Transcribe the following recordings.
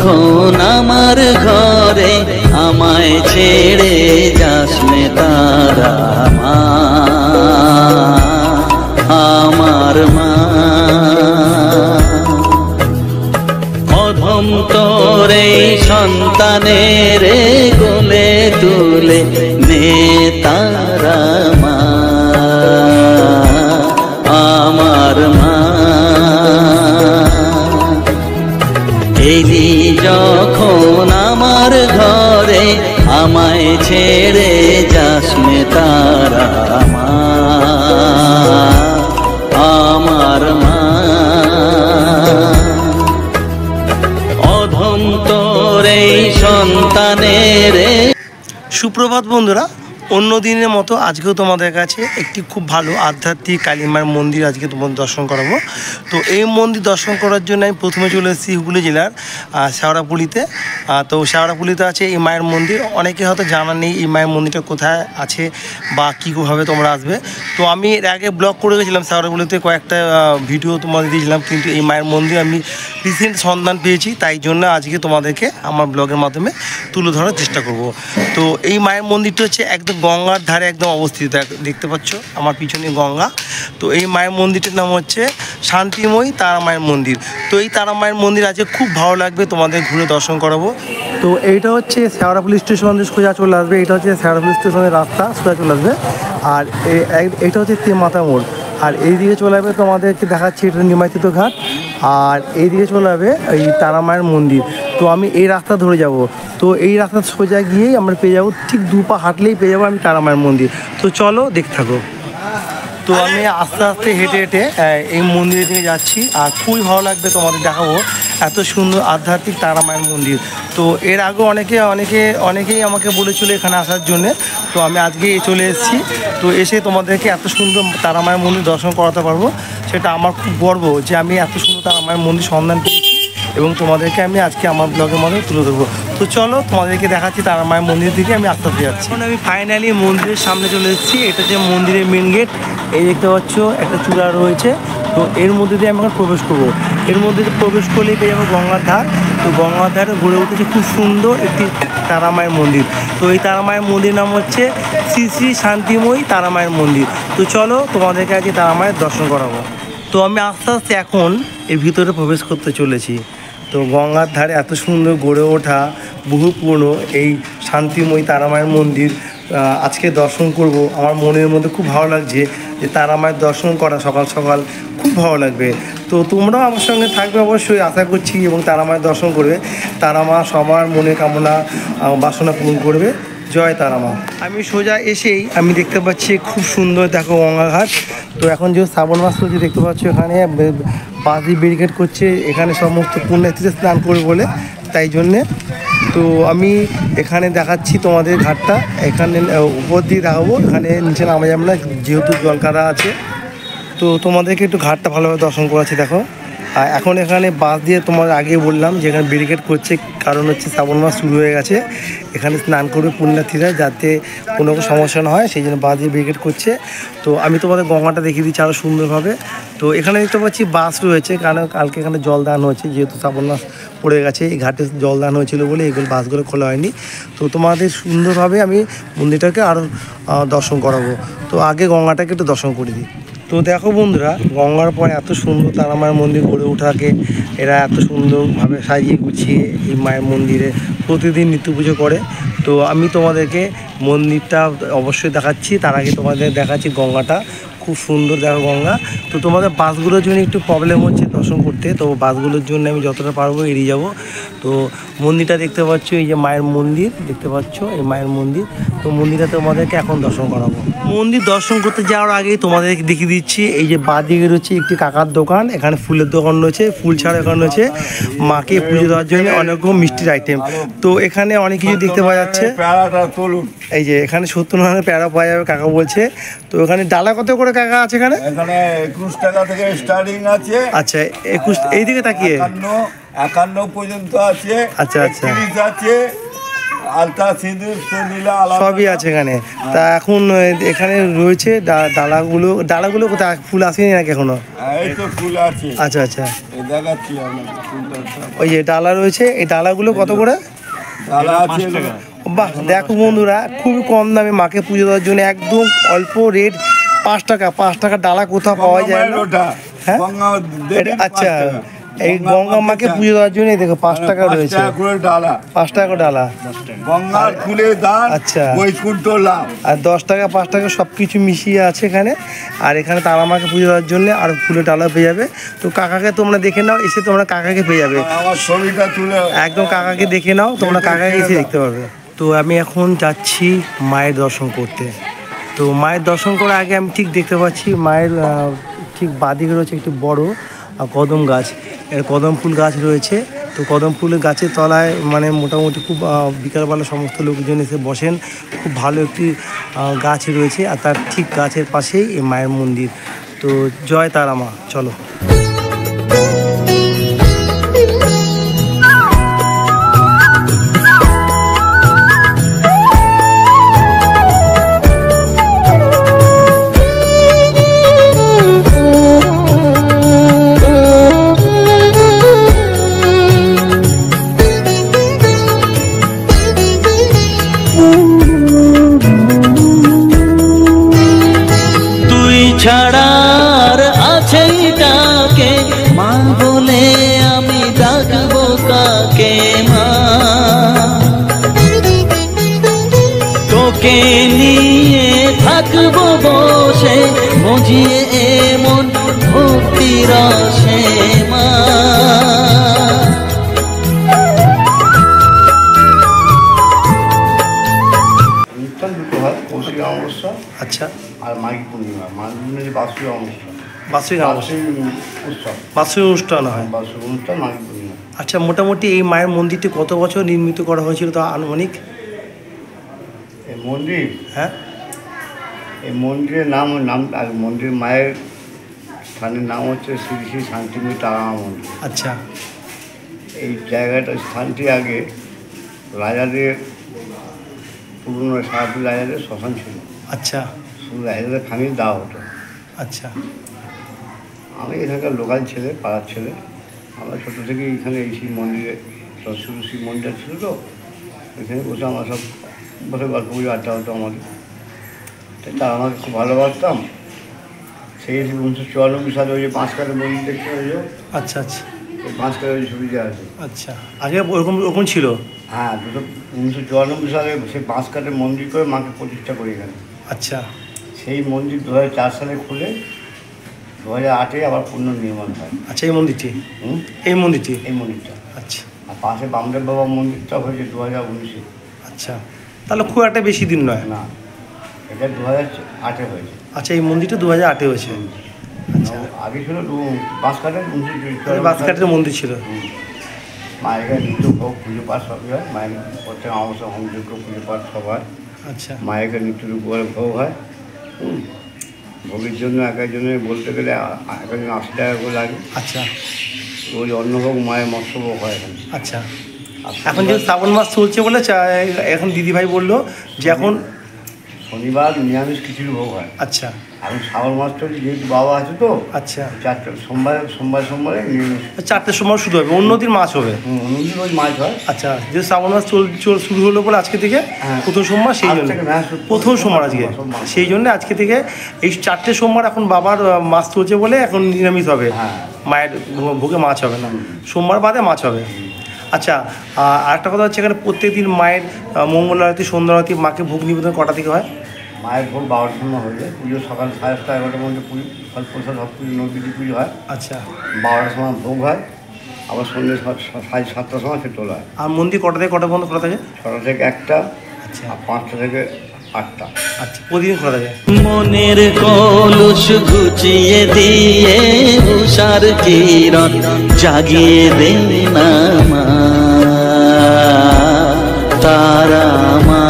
যখন আমার ঘরে আমায় ছেড়ে যাস নে তারা মা, আমার মা। অধম তোর এই সন্তানের কোলে তুলে নে তারা মা, আমার মা। এলি যখন আমার ঘরে আমায় ছেড়ে যাস নে তারা মা, আমার মা। অধম তোর এই সন্তানের। সুপ্রভাত বন্ধুরা, অন্য দিনের মতো আজকেও তোমাদের কাছে একটি খুব ভালো আধ্যাত্মিক কালীমার মন্দির আজকে তোমাদের দর্শন করাবো। তো এই মন্দির দর্শন করার জন্য আমি প্রথমে চলে এসেছি হুগলি জেলার শেওড়াফুলিতে। তো শেওড়াফুলিতে আছে এই মায়ের মন্দির। অনেকে হয়তো জানা নেই এই মায়ের মন্দিরটা কোথায় আছে বা কীভাবে তোমরা আসবে। তো আমি এর আগে ব্লগ করে গেছিলাম শেওড়াফুলিতে, কয়েকটা ভিডিও তোমাদের দিয়েছিলাম, কিন্তু এই মায়ের মন্দির আমি রিসেন্ট সন্ধান পেয়েছি, তাই জন্য আজকে তোমাদেরকে আমার ব্লগের মাধ্যমে তুলে ধরার চেষ্টা করব। তো এই মায়ের মন্দিরটা হচ্ছে একদম গঙ্গার ধারে একদম অবস্থিত, দেখতে পাচ্ছ আমার পিছনে গঙ্গা। তো এই মায়ের মন্দিরটার নাম হচ্ছে শান্তিময়ী তারা মায়ের মন্দির। তো এই তারা মায়ের মন্দির আছে, খুব ভালো লাগবে তোমাদের ঘুরে দর্শন করাবো। তো এইটা হচ্ছে শেওড়াফুলি স্টেশন সোজা চলে আসবে, এটা হচ্ছে শেওড়াফুলি স্টেশনের রাস্তা, সোজা চলে আসবে। আর এইটা হচ্ছে তেমাথা মোড়। আর এইদিকে চলে যাবে তোমাদেরকে দেখাচ্ছি, এটা নিমাইতিত ঘাট। আর এইদিকে চলে যাবে এই তারা মায়ের মন্দির। তো আমি এই রাস্তা ধরে যাব। তো এই রাস্তা সোজা গিয়েই আমরা পেয়ে যাবো, ঠিক 2 পা হাঁটলেই পেয়ে যাবো আমি তারা মায়ের মন্দির। তো চলো দেখতে থাকো। তো আমি আস্তে আস্তে হেঁটে হেঁটে এই মন্দিরের দিকে যাচ্ছি, আর খুবই ভালো লাগবে তোমাদের দেখাবো এত সুন্দর আধ্যাত্মিক তারা মায়ের মন্দির। তো এর আগে অনেকেই আমাকে বলেছিল এখানে আসার জন্যে। তো আমি আজকে চলে এসেছি। তো এসে তোমাদেরকে এত সুন্দর তারা মায়ের মন্দির দর্শন করাতে পারবো, সেটা আমার খুব গর্ব যে আমি এত সুন্দর তারা মায়ের মন্দির সন্ধান পেয়েছি এবং তোমাদেরকে আমি আজকে আমার ব্লগের মাধ্যমে তুলে ধরবো। তো চলো তোমাদেরকে দেখাচ্ছি তারা মায়ের মন্দির থেকে আমি আস্তে আস্তে যাচ্ছি। এখন আমি ফাইনালি মন্দিরের সামনে চলে এসেছি। এটা যে মন্দিরের মেন গেট, এই দেখতে পাচ্ছ একটা চূড়া রয়েছে। তো এর মধ্যে দিয়ে আমি এখন প্রবেশ করবো। এর মধ্যে প্রবেশ করলেই পেয়ে যাবো গঙ্গার ধার। তো গঙ্গার ধারে গড়ে উঠেছে খুব সুন্দর একটি তারা মায়ের মন্দির। তো এই তারা মায়ের মন্দির নাম হচ্ছে শ্রী শ্রী শান্তিময়ী তারা মায়ের মন্দির। তো চলো তোমাদেরকে আজকে তারা মায়ের দর্শন করাবো। তো আমি আস্তে আস্তে এখন এর ভিতরে প্রবেশ করতে চলেছি। তো গঙ্গার ধারে এত সুন্দর গড়ে ওঠা বহু পুরনো এই শান্তিময়ী তারা মায়ের মন্দির আজকে দর্শন করব। আমার মনের মধ্যে খুব ভালো লাগছে যে তারা মায়ের দর্শন করা সকাল সকাল খুব ভালো লাগবে। তো তোমরাও আমার সঙ্গে থাকবে অবশ্যই, আশা করছি, এবং তারা মায়ের দর্শন করবে। তারা মা সবার মনে কামনা বাসনা পূরণ করবে। জয় তারা মা। আমি সোজা এসেই আমি দেখতে পাচ্ছি খুব সুন্দর, দেখো গঙ্গাঘাট। তো এখন যে শ্রাবণ মাস চলছে দেখতে পাচ্ছ, এখানে বাদি ব্যারিকেড করছে, এখানে সমস্ত পুণ্যার্থীরা স্নান করবে বলে, তাই জন্যে। তো আমি এখানে দেখাচ্ছি তোমাদের ঘাটটা, এখানে উপর দিয়ে দেখাবো, এখানে নিচে নামা যাবে না যেহেতু জল কাদা আছে। তো তোমাদেরকে একটু ঘাটটা ভালোভাবে দর্শন করাচ্ছি, দেখো। আর এখন এখানে বাস দিয়ে তোমার আগে বললাম যে এখানে ব্যারিকেড করছে, কারণ হচ্ছে শ্রাবণ মাস শুরু হয়ে গেছে, এখানে স্নান করবে পুণ্যার্থীরা, যাতে কোনো সমস্যা না হয়, সেই জন্য বাস দিয়ে ব্যারিকেড করছে। তো আমি তোমাদের গঙ্গাটা দেখিয়ে দিচ্ছি আরও সুন্দরভাবে। তো এখানে দেখতে পাচ্ছি বাস রয়েছে, কারণ কালকে এখানে জলদান হয়েছে, যেহেতু শ্রাবণ মাস পড়ে গেছে, এই ঘাটে জলদান হয়েছিল বলে এগুলো বাসগুলো খোলা হয়নি। তো তোমাদের সুন্দরভাবে আমি মন্দিরটাকে আরও দর্শন করাবো। তো আগে গঙ্গাটাকে একটু দর্শন করে দিই। তো দেখো বন্ধুরা, গঙ্গার পর এত সুন্দর তারা মায়ের মন্দির গড়ে ওঠাকে এরা এত সুন্দরভাবে সাজিয়ে গুছিয়ে এই মায়ের মন্দিরে প্রতিদিন নিত্য পুজো করে। তো আমি তোমাদেরকে মন্দিরটা অবশ্যই দেখাচ্ছি, তার আগে তোমাদের দেখাচ্ছি গঙ্গাটা। খুব সুন্দর দেখো গঙ্গা। তো তোমাদের বাসগুলোর জন্য একটু প্রবলেম হচ্ছে দর্শন করতে, তো বাসগুলোর জন্য আমি যতটা পারবো এড়িয়ে যাব। তো মন্দিরটা দেখতে পাচ্ছ, এই যে মায়ের মন্দির দেখতে পাচ্ছ, এই মায়ের মন্দির। তো মন্দিরটা তোমাদেরকে এখন দর্শন করাবো। মন্দির দর্শন করতে যাওয়ার আগেই তোমাদেরকে দেখিয়ে দিচ্ছি, এই যে বাঁদিকে রয়েছে একটি কাকার দোকান, এখানে ফুলের দোকান রয়েছে, ফুল ছাড়া দোকান রয়েছে, মাকে পুজো দেওয়ার জন্য অনেক রকম মিষ্টির আইটেম। তো এখানে অনেক কিছু দেখতে পাওয়া যাচ্ছে, এই যে এখানে 70 ধরনের প্যারা পাওয়া যাবে কাকা বলছে। তো এখানে ডালা কত করে কাকা আছে এখানে? এখানে 21 টাকা থেকে স্টার্টিং আছে। আচ্ছা 21, এইদিকে তাকিয়ে 51 পর্যন্ত আছে। আচ্ছা আচ্ছা 30 আছে, আলতা সিঁদুর সে নীলা আলাদা সবই আছে এখানে। তা এখন এখানে রয়েছে ডালাগুলো কোথায়, ফুল আসেনি নাকি এখনো? এই তো ফুল আছে, আচ্ছা আচ্ছা, এই দেখাচ্ছি আপনাকে ফুলটা সব। ওই যে ডালা রয়েছে, এই ডালাগুলো কত করে? ডালা আছে বাহ, দেখো বন্ধুরা, খুবই কম দামে মাকে পুজো দেওয়ার জন্য একদম অল্প রেট, 5 টাকা ডালা কোথাও পাওয়া যায় না। ওটা হ্যাঁ? গঙ্গা দেবীর আচ্ছা, 5 টাকা। এই গঙ্গা মাকে পুজো দেওয়ার জন্য দেখো 5 টাকা 5 রয়েছে, টাকা করে ডালা, 5 টাকা ডালা। গঙ্গার ফুলের দাম, আচ্ছা। বৈকুণ্ঠ লাভ। আর 10 টাকা 5 টাকা সব কিছু মিশিয়ে আছে এখানে। আর এখানে তারা মাকে পুজো দেওয়ার জন্য আর ফুলের ডালা পেয়ে যাবে। তো কাকাকে তোমরা দেখে নাও, এসে তোমরা কাকাকে পেয়ে যাবে। আমার ছবিটা তুলে একদম কাকাকে দেখে নাও, তোমরা কাকাকে এসে দেখতে পাবে। তো আমি এখন যাচ্ছি মায়ের দর্শন করতে। তো মায়ের দর্শন করার আগে আমি ঠিক দেখতে পাচ্ছি মায়ের ঠিক বাঁদিকে রয়েছে একটি বড় কদম গাছ, এর কদম ফুল গাছ রয়েছে। তো কদম ফুলের গাছের তলায় মানে মোটামুটি খুব বিকালবেলা সমস্ত লোকজন এসে বসেন। খুব ভালো একটি গাছ রয়েছে, আর তার ঠিক গাছের পাশেই এই মায়ের মন্দির। তো জয় তারা মা, চলো। ছাড়ার আছে ডাকে মা বলে আমি ডাকবো কাকে মা, তোকে নিয়ে থাকবো বসে মজিয়ে এমন ভক্তি রসে মা। অনুষ্ঠান দুটো হয়, কৌশিক অমাবস্যা আচ্ছা, আর মাঘী পূর্ণিমা। মাঘী পূর্ণিমা যে বার্ষিক অমাবস্যা, বার্ষিক উৎসব, বার্ষিক অনুষ্ঠান হয়। বার্ষিক অনুষ্ঠান মাঘী পূর্ণিমা। আচ্ছা, মোটামুটি এই মায়ের মন্দিরটি কত বছর নির্মিত করা হয়েছিল তা আনুমানিক? এই মন্দির, হ্যাঁ, এই মন্দিরের নাম আর মন্দির মায়ের স্থানের নাম হচ্ছে শ্রী শ্রী শান্তিময়ী তারামা মন্দির। আচ্ছা এই জায়গাটা স্থানটি আগে রাজাদের, পুরনো সারাপুর রাজাদের শ্মশান ছিল। আচ্ছা শুধু রাজাদের খামির দেওয়া হতো। আচ্ছা আমি এখানকার লোকাল ছেলে, পাড়ার ছেলে। আমরা ছোটো থেকে এইখানে এই শিব মন্দিরে, শুধু শিব মন্দির ছিল তো, এখানে বসে আমরা সব বসে গল্প করে আড্ডা হতো আমাদের। তা আমাকে খুব ভালোবাসতাম। সেই 1994 সালে ওই যে বাঁশকাঠের মন্দির দেখতে হয়েছে। আচ্ছা আচ্ছা এই বাঁশকাঠের ওই ছবিটা আছে। আচ্ছা, আগে ওরকম ছিল? হ্যাঁ, 1994 সালে সেই বাঁশকাঠের মন্দির করে মাকে প্রতিষ্ঠা করি এখানে। আচ্ছা, সেই মন্দির 2004 সালে খুলে 2008-এ আবার পুনর্নির্মাণ হয়। আচ্ছা, এই মন্দিরটি, এই মন্দিরটি, এই মন্দিরটা। আচ্ছা আর পাশে বামদেব বাবা মন্দিরটা হয়েছে 2019-এ। আচ্ছা, তাহলে খুব একটা বেশি দিন নয়। না, এটা 2008-এ হয়েছে। আচ্ছা, এই মন্দিরটা 2008-এ হয়েছে। আচ্ছা, আগে ছিল বাঁশকাঠের বাঁশকাঠের মন্দির ছিল। মায়ের নিত্য ভোগ পুজো পাঠ সবই হয়। মায়ের প্রত্যেক অমাবস্যা হোমযজ্ঞ পুজো পাঠ সব হয়। আচ্ছা, মায়ের নিত্য রূপ করে ভোগ হয়। ভোগের জন্য এক একজনের বলতে গেলে এক একজন 80 টাকা করে লাগে। আচ্ছা, ওই অন্নভোগ মায়ের মৎস্যভোগ হয় এখানে। আচ্ছা, এখন যে শ্রাবণ মাস চলছে বলে এখন দিদিভাই বললো যে এখন শনিবার নিরামিষ খিচুড়ি ভোগ হয়। আচ্ছা, এখন শ্রাবণ মাস চলছে, যেহেতু বাবা আছে তো। আচ্ছা, 4টা সোমবারে নিরামিষ। 4টের সময় শুরু হবে, অন্যদিন মাছ হবে। অন্যদিন ওই মাছ হয়। আচ্ছা, যে শ্রাবণ মাস শুরু হলো বলে আজকে থেকে প্রথম সোমবার, সেই জন্য প্রথম সোমবার আজকে, সেই জন্য আজকে থেকে এই 4টে সোমবার এখন বাবার মাছ চলছে বলে এখন নিরামিষ হবে। মায়ের ভোগে মাছ হবে না, সোমবার বাদে মাছ হবে। আচ্ছা, আর একটা কথা হচ্ছে, এখানে প্রত্যেকদিন মায়ের মঙ্গল আরতি, সন্ধ্যা আরতি, মাকে ভোগ নিবেদন কটা থেকে হয়? মায়ের ভোগ 12টার সময় হয়ে যায়। পুজো সকাল 11:30 11টার মধ্যে পুজো, ফল প্রসাদ সব পুজো, নদীটি পুজো হয়। আচ্ছা, 12টার সময় ভোগ হয়, আবার সন্ধ্যে 7:30 সময় সে তোলা হয়। আর মন্দির কটা থেকে কটা বন্ধ খোলা থাকে? 6টা থেকে 1টা। আচ্ছা, আর 5টা থেকে 8টা। আচ্ছা, প্রতিদিন খোলা থাকে। মনের কলুষ ঘুচিয়ে দিয়ে উষার কিরণ জাগিয়ে দে না মা, তারা মা।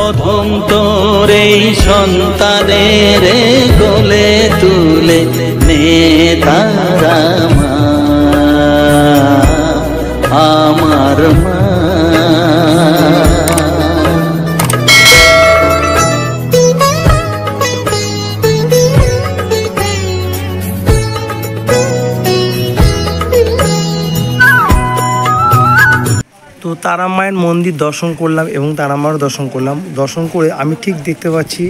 অধম তোর এই সন্তানের কোলে তুলে নে তারা মা। তারা মায়ের মন্দির দর্শন করলাম এবং তারা মায়ের দর্শন করলাম। দর্শন করে আমি ঠিক দেখতে পাচ্ছি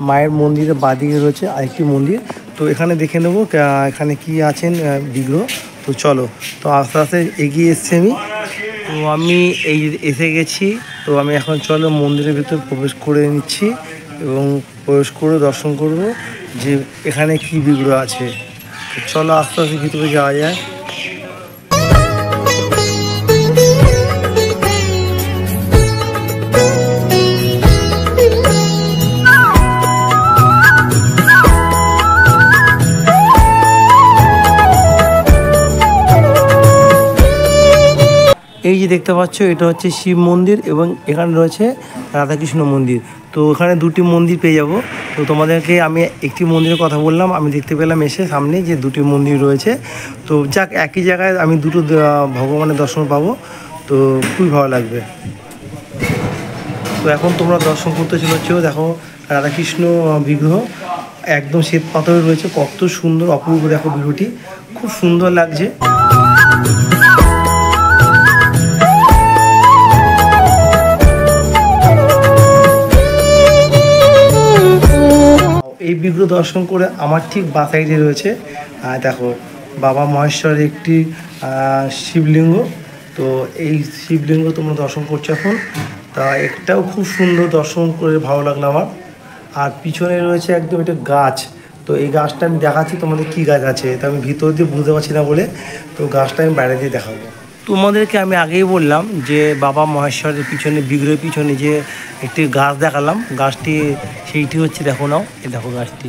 মায়ের মন্দিরের বাঁদিকে রয়েছে আরেকটি মন্দির। তো এখানে দেখে নেবো এখানে কি আছেন বিগ্রহ। তো চলো, তো আস্তে আস্তে এগিয়ে এসছি আমি। তো আমি এই এসে গেছি। তো আমি এখন চলো মন্দিরের ভিতর প্রবেশ করে নিচ্ছি এবং প্রবেশ করে দর্শন করব যে এখানে কি বিগ্রহ আছে। তো চলো আস্তে আস্তে ভিতরে যাওয়া যায়। এই যে দেখতে পাচ্ছ এটা হচ্ছে শিব মন্দির এবং এখানে রয়েছে রাধাকৃষ্ণ মন্দির। তো এখানে দুটি মন্দির পেয়ে যাব। তো তোমাদেরকে আমি একটি মন্দিরের কথা বললাম, আমি দেখতে পেলাম এসে সামনে যে দুটি মন্দির রয়েছে। তো যাক, একই জায়গায় আমি দুটো ভগবানের দর্শন পাবো, তো খুবই ভালো লাগবে। তো এখন তোমরা দর্শন করতে চলেছ, দেখো রাধাকৃষ্ণ বিগ্রহ একদম শ্বেত পাথরে রয়েছে, কত সুন্দর অপূর্ব দেখো বিগ্রহটি, খুব সুন্দর লাগছে। এই বিগ্রহ দর্শন করে আমার ঠিক বাঁ সাইডে রয়েছে দেখো বাবা মহেশ্বরের একটি শিবলিঙ্গ। তো এই শিবলিঙ্গ তোমরা দর্শন করছো এখন। তা একটাও খুব সুন্দর দর্শন করে ভালো লাগলো আমার। আর পিছনে রয়েছে একদম একটা গাছ। তো এই গাছটা আমি দেখাচ্ছি তোমাদের কী গাছ আছে, তা আমি ভিতর দিয়ে বুঝতে পারছি না বলে তো গাছটা আমি বাইরে দিয়ে দেখাবো। তোমাদেরকে আমি আগেই বললাম যে বাবা মহেশ্বরের পিছনে বিগ্রহের পিছনে যে একটি গাছ দেখালাম, গাছটি সেইটি হচ্ছে দেখো নাও, এই দেখো গাছটি,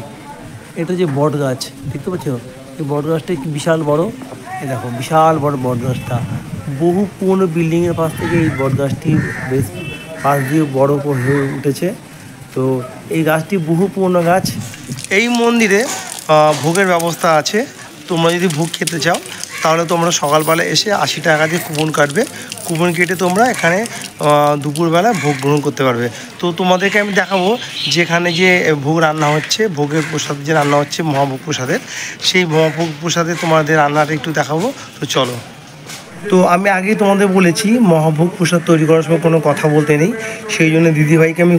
এটা যে বট গাছ দেখতে পাচ্ছ, এই বট গাছটা কি বিশাল বড়, এই দেখো বিশাল বড় বট গাছটা। বহু পুরনো বিল্ডিংয়ের পাশ থেকে এই বট গাছটি বেশ পাশ দিয়ে বড় হয়ে উঠেছে। তো এই গাছটি বহু পুরনো গাছ। এই মন্দিরে ভোগের ব্যবস্থা আছে। তোমরা যদি ভোগ খেতে চাও তাহলে তোমরা সকালবেলা এসে 80 টাকা দিয়ে কুপন কাটবে, কুপন কেটে তোমরা এখানে দুপুরবেলা ভোগ গ্রহণ করতে পারবে। তো তোমাদেরকে আমি দেখাবো যেখানে যে ভোগ রান্না হচ্ছে, ভোগের প্রসাদ যে রান্না হচ্ছে মহাভোগ প্রসাদের, সেই মহাভোগ প্রসাদে তোমাদের রান্নাটা একটু দেখাবো। তো চলো। তো আমি আগেই তোমাদের বলেছি মহাভোগ প্রসাদ তৈরি করার সময় কোনো কথা বলতে নেই, সেই জন্য দিদিভাইকে আমি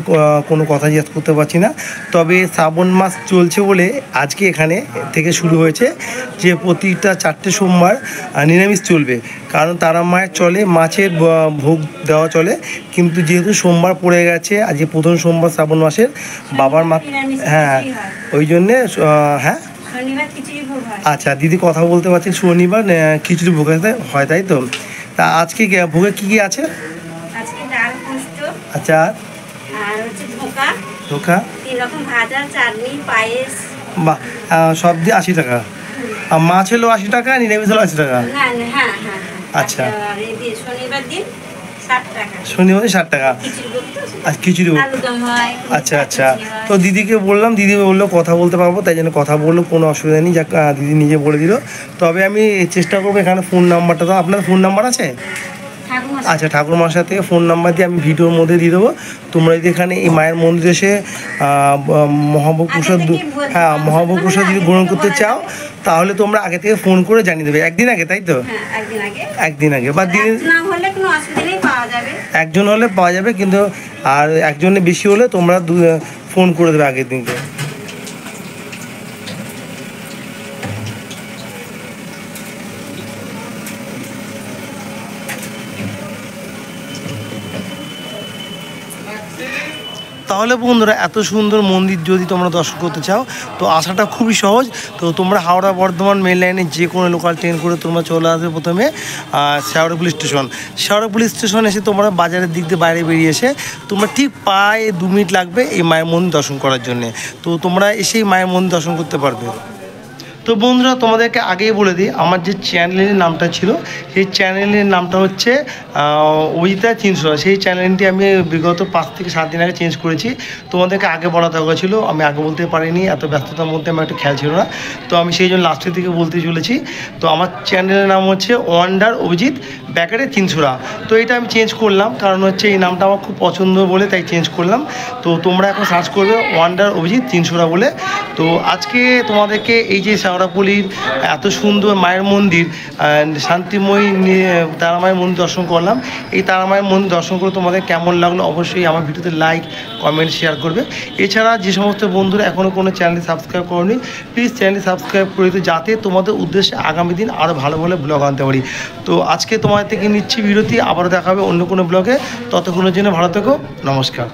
কোনো কথা জিজ্ঞেস করতে পারছি না। তবে শ্রাবণ মাস চলছে বলে আজকে এখানে থেকে শুরু হয়েছে যে প্রতিটা 4টে সোমবার নিরামিষ চলবে, কারণ তারা মায়ের চলে মাছের ভোগ দেওয়া চলে। কিন্তু যেহেতু সোমবার পড়ে গেছে, আজকে প্রথম সোমবার শ্রাবণ মাসের, বাবার মা, হ্যাঁ ওই জন্যে হ্যাঁ আচ্ছা দিদি কথা বলতে পারছি, শনিবার খিচুড়ি ভোগ হয় তাই তো। তা আজকে ভোগে কী কী আছে? আচ্ছা ধোকা, বাহ, সব দিয়ে 80 টাকা। আর মাছ হলো 80 টাকা, নিরামিষ হলো 80 টাকা। আচ্ছা শনিবারে 60 টাকা আর খিচুড়ি। আচ্ছা আচ্ছা। তো দিদিকে বললাম, দিদি বললো কথা বলতে পারবো, তাই জন্য কথা বললো, কোনো অসুবিধা নেই। যাক দিদি নিজে বলে দিল। তবে আমি চেষ্টা করবো এখানে ফোন নাম্বারটা, তো আপনার ফোন নাম্বার আছে? আচ্ছা ঠাকুরমশাই থেকে ফোন নাম্বার দিয়ে আমি ভিডিওর মধ্যে দিয়ে দেবো। তোমরা যদি এখানে এই মায়ের মন্দিরে এসে মহাভোগ প্রসাদ, হ্যাঁ মহাভোগ প্রসাদ যদি গ্রহণ করতে চাও তাহলে তোমরা আগে থেকে ফোন করে জানিয়ে দেবে, একদিন আগে তাই তো? একদিন আগে বা দিন একজন হলে পাওয়া যাবে, কিন্তু আর একজনের বেশি হলে তোমরা ফোন করে দেবে আগের দিনকে। তাহলে বন্ধুরা এত সুন্দর মন্দির যদি তোমরা দর্শন করতে চাও তো আসাটা খুবই সহজ। তো তোমরা হাওড়া বর্ধমান মেন লাইনে যে কোনো লোকাল ট্রেন করে তোমরা চলে আসবে প্রথমে শেওড়া পুলিশ স্টেশন। শেওড়া পুলিশ স্টেশন এসে তোমরা বাজারের দিক দিয়ে বাইরে বেরিয়ে এসে তোমরা ঠিক প্রায় 2 মিনিট লাগবে এই মায়ের মন্দির দর্শন করার জন্যে। তো তোমরা এসেই মায়ের মন্দির দর্শন করতে পারবে। তো বন্ধুরা তোমাদেরকে আগেই বলে দিই, আমার যে চ্যানেলের নামটা ছিল সেই চ্যানেলের নামটা হচ্ছে অভিজিতা চিনসরা। সেই চ্যানেলটি আমি বিগত 5 থেকে 7 দিন আগে চেঞ্জ করেছি। তোমাদেরকে আগে বলা দরকার ছিল, আমি আগে বলতে পারিনি, এত ব্যস্ততার মধ্যে আমার একটু খেয়াল ছিল না। তো আমি সেই জন্য লাস্টের দিকে বলতে চলেছি। তো আমার চ্যানেলের নাম হচ্ছে ওয়ান্ডার অভিজিৎ ব্যাকারে চিনসরা। তো এটা আমি চেঞ্জ করলাম কারণ হচ্ছে এই নামটা আমার খুব পছন্দ বলে তাই চেঞ্জ করলাম। তো তোমরা এখন সার্চ করবে ওয়ান্ডার অভিজিৎ চিনসরা বলে। তো আজকে তোমাদেরকে এই যে শেওড়াফুলির এত সুন্দর মায়ের মন্দির, শান্তিময়ী তারা মায়ের মন্দির দর্শন করলাম। এই তারা মায়ের মন্দির দর্শন করে তোমাদের কেমন লাগলো অবশ্যই আমার ভিডিওতে লাইক কমেন্ট শেয়ার করবে। এছাড়া যে সমস্ত বন্ধুরা এখনও কোনো চ্যানেল সাবস্ক্রাইব করনি, প্লিজ চ্যানেল সাবস্ক্রাইব করে দিতে, যাতে তোমাদের উদ্দেশ্যে আগামী দিন আরও ভালো ভালো ব্লগ আনতে পারি। তো আজকে তোমাদের থেকে নিচ্ছি বিরতি, আবারও দেখা হবে অন্য কোনো ব্লগে। ততক্ষণের জন্য ভালো থেকো, নমস্কার।